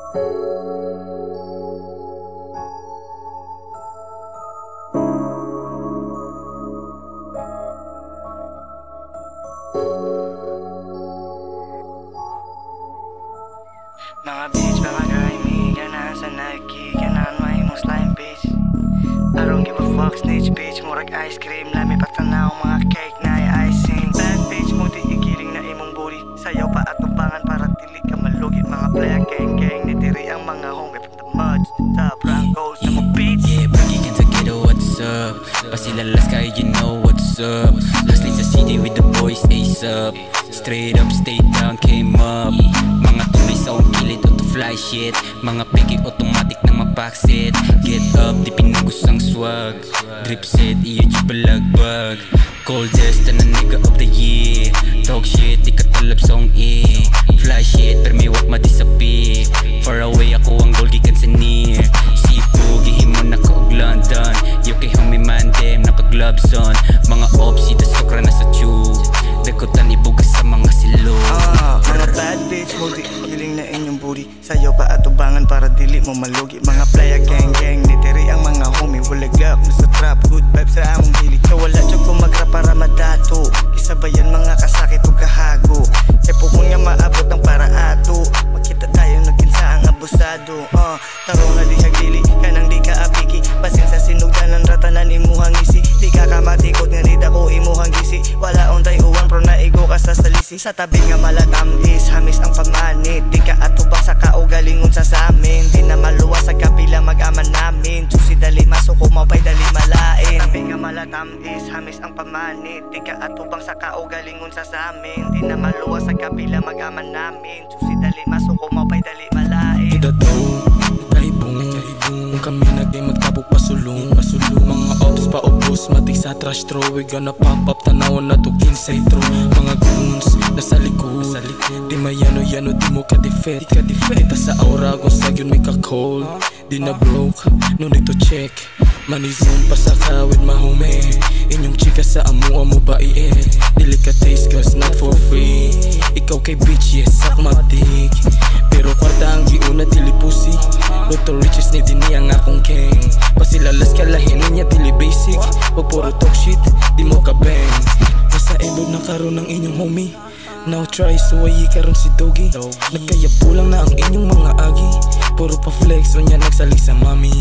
Mga bitch, mga kaibigan, nasa nagkikinan, may mong slime bitch. I don't give a fuck, snitch bitch, murag ice cream, lami patanaw, mga cake na icing. Bad bitch, muti igiling na imong booty, sayaw pa at tubangan para dili ka malugi. Mga playa gang gang, nitiri ang mga homie from the mud to the top, Broncos na mo bitch. Yeah, breaking into ghetto, what's up? Pasilalas kayo, you know what's up. Hustling sa city with the boys, ace up. Straight up, stay down, came up. Mga tunay sa akong kilid, auto fly shit. Mga peki automatic na mag-backseat. Get up, di pinugos ang swag. Drip set, iyo di balagbag. Coldest na nigga of the year. Talk shit, di katalab song eh. Fly shit, pero may wak madisapi. Far away ako ang goal gikan sa near. Sipo, gihimo na ko og London. Yo kay homie man dem, naka-gloves on. Mga opsi, da sokra na sa tube. Dakotan ibugas sa mga silo. Mga bad bitch, multi igiling na inyong booty, sayaw pa at tubangan para dili mo malugi. Mga playa gang gang, nitiri ang mga homie. Walag love, nasa trap, good vibes sa among gili. Kawala chok kung magrap para madato. Kisabayan mga kasakit o kahago. Kaya po kung nga maabot ang paraato, magkita tayo nagkinsa ang abusado. Tarong na di hagili, kanang di ka apiki. Basin sa sinugdanan, ratanan imuhang isi. Di ka kamatikot nga nida ko imuhang gisi. Wala ontay uwan pro naigo ka sa salisi. Sa tabi nga malatamis, hamis ang pamanit. Di ka atubang sa kaugalingon sa samin. Di na maluwas sa kapila mag-aman namin. Susi dali masuko mapay dali malain. Tabi nga malatamis, hamis ang pamanit. Di ka atubang sa kaugalingon sa samin. Di na maluwas sa kapila mag-aman namin. Susi dali masuko mapay dali malain. Ida daw, kaibong kung kami nagay magtabog pasulong. Mga ops pa ubos, matik sa trash throw. We gonna pop up, tanawon na to kinsay throw. Mga goons, nasa likod. Di mayano-yano, di mo ka-defet. Kita sa aura, kung sa yun may ka-cold. Di na broke, no need to check. Money zoom pa sa kawid mahume. Inyong chika sa amuha mo ba iit. Dili ka taste cause not for free. Ikaw kay bitch, yes, sak matik. Pero kwarta ang giuna dili pussy. Luto riches ni dini ang akong king. Pasilalas ka lahin niya dili basic. Wag puro talk shit, di mo ka bang. Nasa elod na karon ng inyong homie. Now try suwayi karon si Doggy. Nagkayapo lang na ang inyong mga agi. Puro pa flex o niya nagsalik sa mami.